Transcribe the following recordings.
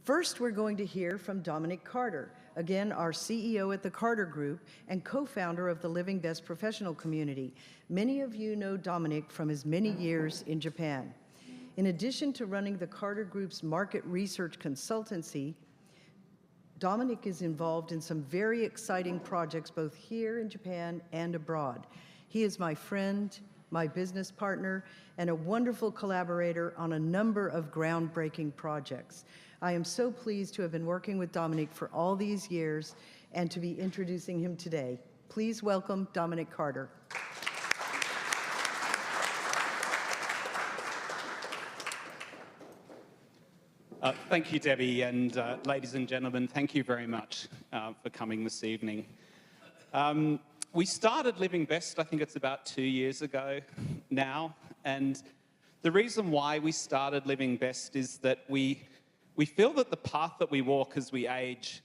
First, we're going to hear from Dominic Carter, again, our CEO at the Carter Group and co-founder of the Living Best Professional Community. Many of you know Dominic from his many years in Japan. In addition to running the Carter Group's market research consultancy, Dominic is involved in some very exciting projects both here in Japan and abroad. He is my friend, my business partner, and a wonderful collaborator on a number of groundbreaking projects. I am so pleased to have been working with Dominic for all these years and to be introducing him today. Please welcome Dominic Carter. Thank you, Debbie, and ladies and gentlemen, thank you very much for coming this evening. We started Living Best, I think it's about 2 years ago now, and the reason why we started Living Best is that we feel that the path that we walk as we age,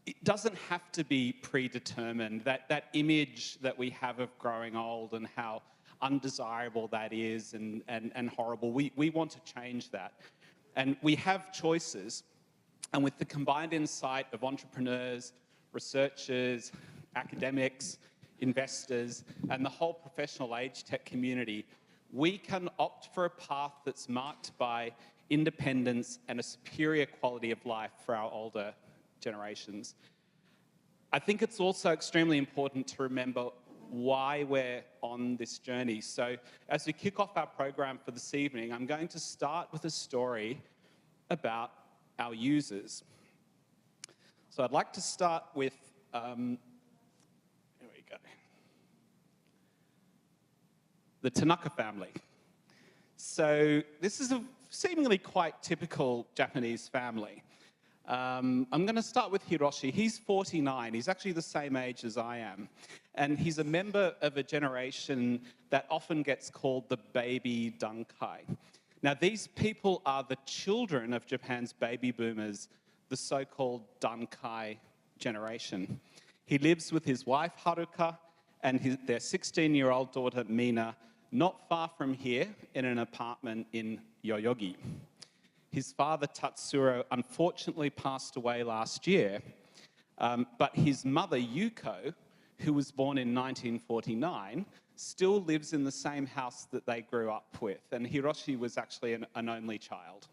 it doesn't have to be predetermined. That image that we have of growing old and how undesirable that is and horrible, we want to change that. And we have choices, and with the combined insight of entrepreneurs, researchers, academics, investors, and the whole professional age tech community, we can opt for a path that's marked by independence and a superior quality of life for our older generations. I think it's also extremely important to remember why we're on this journey. So as we kick off our program for this evening, I'm going to start with a story about our users. So I'd like to start with, here we go, the Tanaka family. So this is a seemingly quite typical Japanese family. I'm going to start with Hiroshi. He's 49. He's actually the same age as I am. And he's a member of a generation that often gets called the baby Dankai. Now, these people are the children of Japan's baby boomers, the so-called Dankai generation. He lives with his wife, Haruka, and their 16-year-old daughter, Mina, not far from here in an apartment in Yoyogi. His father, Tatsuro, unfortunately passed away last year, but his mother, Yuko, who was born in 1949, still lives in the same house that they grew up with, and Hiroshi was actually an only child.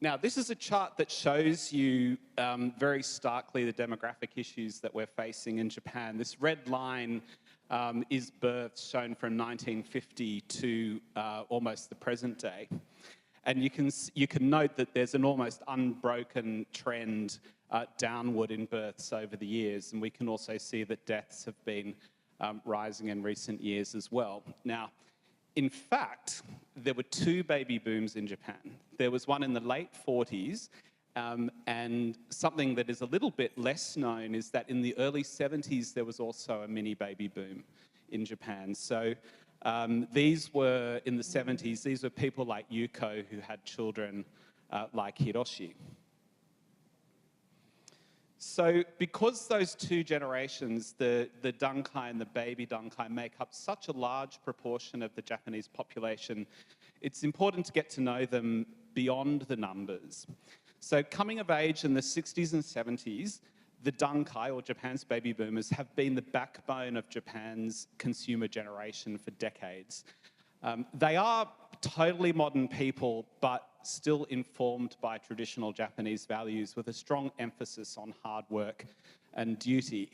Now, this is a chart that shows you very starkly the demographic issues that we're facing in Japan. This red line is births shown from 1950 to almost the present day. And you can note that there's an almost unbroken trend downward in births over the years. And we can also see that deaths have been rising in recent years as well. Now, in fact, there were 2 baby booms in Japan. There was one in the late 40s, and something that is a little bit less known is that in the early 70s, there was also a mini baby boom in Japan. So these were, in the 70s, these were people like Yuko who had children like Hiroshi. So because those 2 generations, the Dankai and the baby Dankai, make up such a large proportion of the Japanese population, it's important to get to know them beyond the numbers. So coming of age in the 60s and 70s, the Dankai, or Japan's baby boomers, have been the backbone of Japan's consumer generation for decades. They are totally modern people, but still informed by traditional Japanese values with a strong emphasis on hard work and duty.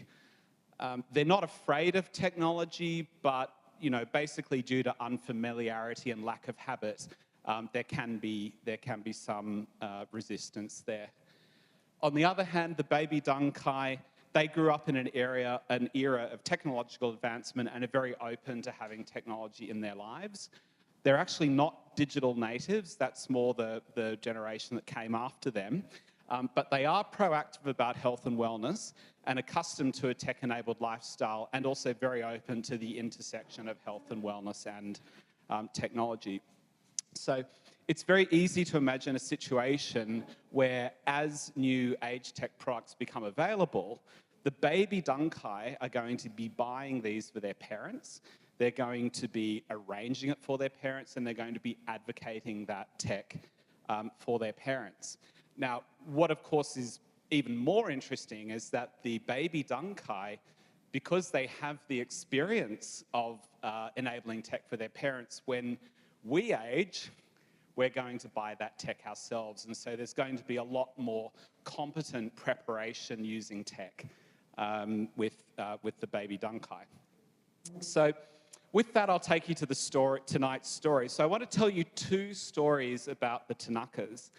They're not afraid of technology, but basically due to unfamiliarity and lack of habit, there can be some resistance there. On the other hand, the baby Dankai, they grew up in an era of technological advancement and are very open to having technology in their lives. They're actually not digital natives. That's more the generation that came after them. But they are proactive about health and wellness and accustomed to a tech-enabled lifestyle, and also very open to the intersection of health and wellness and technology. So it's very easy to imagine a situation where, as new age tech products become available, the baby Dankai are going to be buying these for their parents. they're going to be arranging it for their parents, and they're going to be advocating that tech for their parents. Now, what of course is even more interesting is that the baby Dunkai, because they have the experience of enabling tech for their parents, when we age, we're going to buy that tech ourselves. And so there's going to be a lot more competent preparation using tech with the baby Dunkai. So with that, I'll take you to the tonight's story. So I want to tell you two stories about the Tanakas.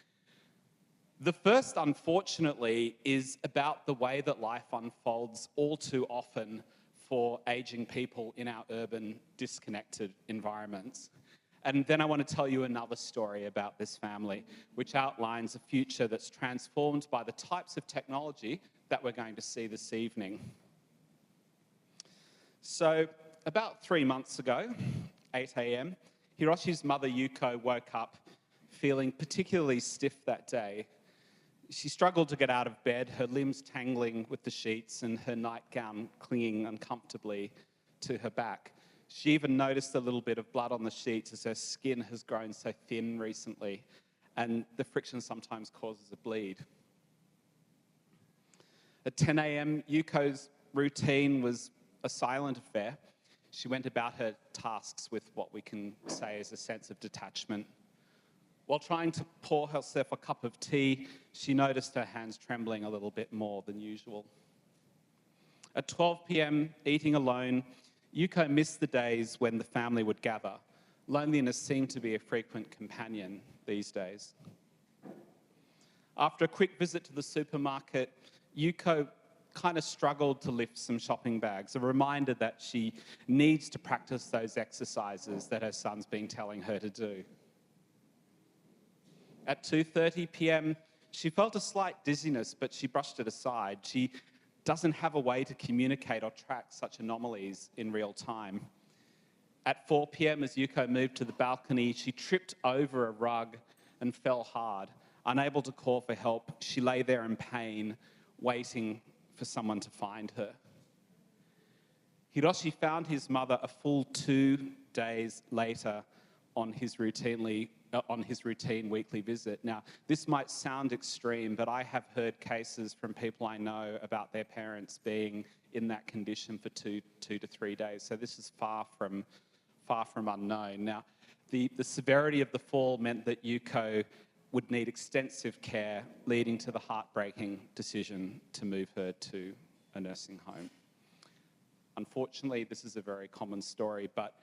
The first, unfortunately, is about the way that life unfolds all too often for aging people in our urban, disconnected environments. And then I want to tell you another story about this family, which outlines a future that's transformed by the types of technology that we're going to see this evening. So about 3 months ago, 8 a.m., Hiroshi's mother, Yuko, woke up feeling particularly stiff that day. She struggled to get out of bed, her limbs tangling with the sheets and her nightgown clinging uncomfortably to her back. She even noticed a little bit of blood on the sheets as her skin has grown so thin recently, and the friction sometimes causes a bleed. At 10 a.m., Yuko's routine was a silent affair. She went about her tasks with what we can say is a sense of detachment. While trying to pour herself a cup of tea, she noticed her hands trembling a little bit more than usual. At 12 p.m., eating alone, Yuko missed the days when the family would gather. Loneliness seemed to be a frequent companion these days. After a quick visit to the supermarket, Yuko kind of struggled to lift some shopping bags, a reminder that she needs to practice those exercises that her son's been telling her to do. At 2:30 p.m., she felt a slight dizziness, but she brushed it aside. She doesn't have a way to communicate or track such anomalies in real time. At 4 p.m., as Yuko moved to the balcony, she tripped over a rug and fell hard. Unable to call for help, she lay there in pain, waiting for someone to find her. Hiroshi found his mother a full 2 days later on his routine weekly visit. Now, this might sound extreme, but I have heard cases from people I know about their parents being in that condition for two to 3 days. So this is far from unknown. Now, the severity of the fall meant that Yuko would need extensive care, leading to the heartbreaking decision to move her to a nursing home. Unfortunately, this is a very common story, but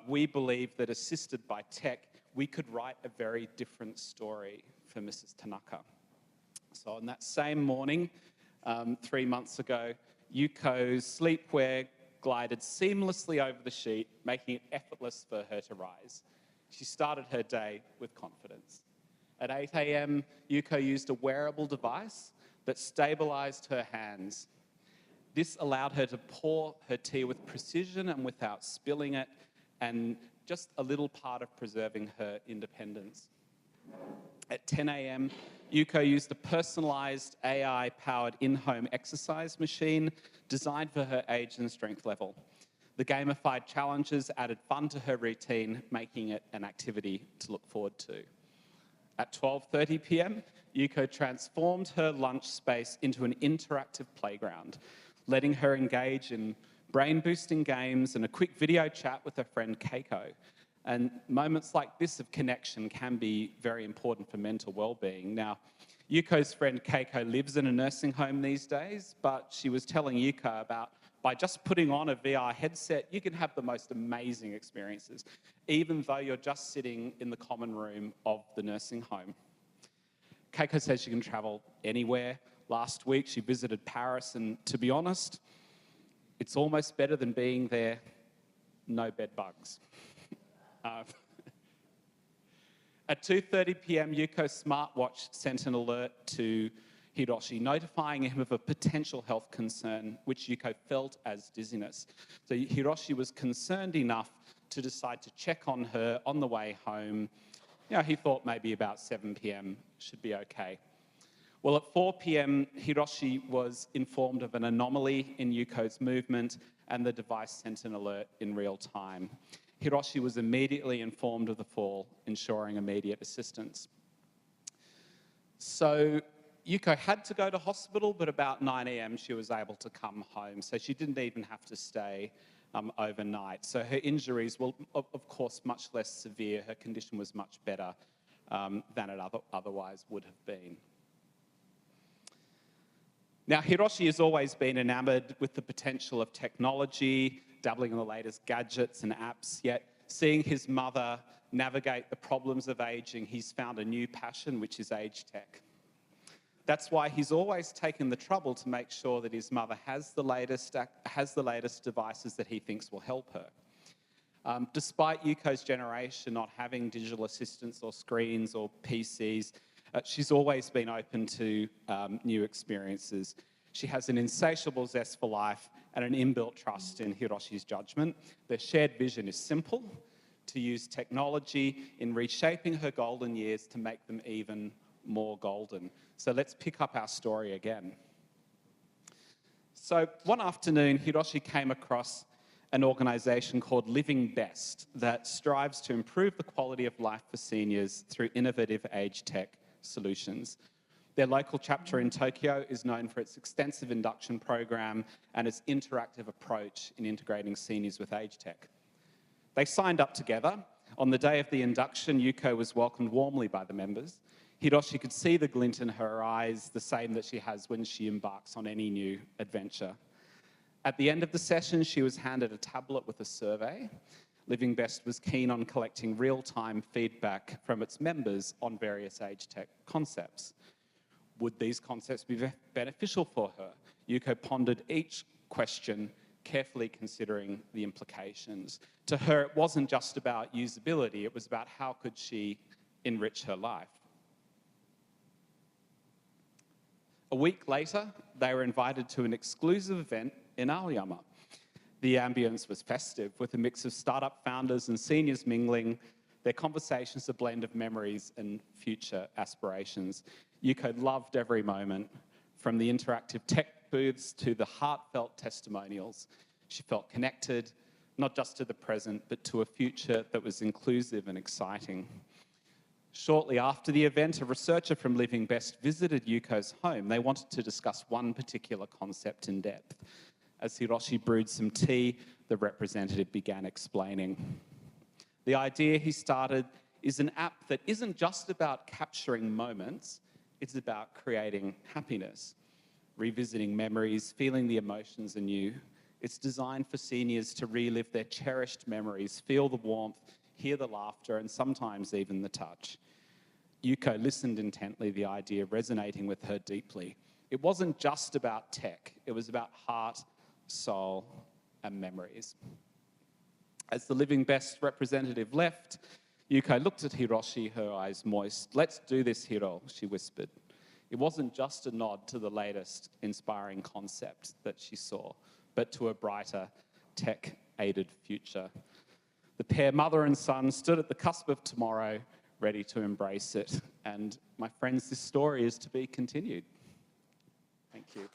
we believe that assisted by tech, we could write a very different story for Mrs. Tanaka. So on that same morning, 3 months ago, Yuko's sleepwear glided seamlessly over the sheet, making it effortless for her to rise. She started her day with confidence. At 8 a.m., Yuko used a wearable device that stabilized her hands. This allowed her to pour her tea with precision and without spilling it, and just a little part of preserving her independence. At 10 a.m., Yuko used a personalized AI-powered in-home exercise machine designed for her age and strength level. The gamified challenges added fun to her routine, making it an activity to look forward to. At 12:30 p.m., Yuko transformed her lunch space into an interactive playground, letting her engage in brain-boosting games and a quick video chat with her friend Keiko. And moments like this of connection can be very important for mental well-being. Now, Yuko's friend Keiko lives in a nursing home these days, but she was telling Yuko about by just putting on a VR headset, you can have the most amazing experiences, even though you're just sitting in the common room of the nursing home. Keiko says she can travel anywhere. Last week, she visited Paris, and to be honest, it's almost better than being there, no bed bugs. At 2:30 p.m., Yuko's smartwatch sent an alert to Hiroshi, notifying him of a potential health concern, which Yuko felt as dizziness. So Hiroshi was concerned enough to decide to check on her on the way home. You know, he thought maybe about 7 p.m. should be okay. Well, at 4 p.m, Hiroshi was informed of an anomaly in Yuko's movement, and the device sent an alert in real time. Hiroshi was immediately informed of the fall, ensuring immediate assistance. So Yuko had to go to hospital, but about 9 a.m. she was able to come home, so she didn't even have to stay overnight. So her injuries were, of course, much less severe. Her condition was much better than it otherwise would have been. Now, Hiroshi has always been enamoured with the potential of technology, dabbling in the latest gadgets and apps, yet seeing his mother navigate the problems of ageing, he's found a new passion, which is Agetech. That's why he's always taken the trouble to make sure that his mother has the latest devices that he thinks will help her. Despite Yuko's generation not having digital assistants or screens or PCs, she's always been open to new experiences. She has an insatiable zest for life and an inbuilt trust in Hiroshi's judgment. Their shared vision is simple: to use technology in reshaping her golden years to make them even more golden. So let's pick up our story again. So one afternoon, Hiroshi came across an organisation called Living Best that strives to improve the quality of life for seniors through innovative Agetech solutions. Their local chapter in Tokyo is known for its extensive induction program and its interactive approach in integrating seniors with Agetech. They signed up together. On the day of the induction, Yuko was welcomed warmly by the members. Hiroshi could see the glint in her eyes, the same that she has when she embarks on any new adventure. At the end of the session, she was handed a tablet with a survey. Living Best was keen on collecting real-time feedback from its members on various Agetech concepts. Would these concepts be beneficial for her? Yuko pondered each question, carefully considering the implications. To her, it wasn't just about usability, it was about how could she enrich her life. A week later, they were invited to an exclusive event in Aoyama. The ambience was festive, with a mix of startup founders and seniors mingling, their conversations a blend of memories and future aspirations. Yuko loved every moment, from the interactive tech booths to the heartfelt testimonials. She felt connected, not just to the present, but to a future that was inclusive and exciting. Shortly after the event, a researcher from Living Best visited Yuko's home. They wanted to discuss one particular concept in depth. As Hiroshi brewed some tea, the representative began explaining. The idea he started is an app that isn't just about capturing moments, it's about creating happiness, revisiting memories, feeling the emotions anew. It's designed for seniors to relive their cherished memories, feel the warmth, hear the laughter, and sometimes even the touch. Yuko listened intently, the idea resonating with her deeply. It wasn't just about tech, it was about heart, soul, and memories. As the Living Best representative left, Yuko looked at Hiroshi, her eyes moist. "Let's do this, Hiro," she whispered. It wasn't just a nod to the latest inspiring concept that she saw, but to a brighter, tech-aided future. The pair, mother and son, stood at the cusp of tomorrow, ready to embrace it. And my friends, this story is to be continued. Thank you.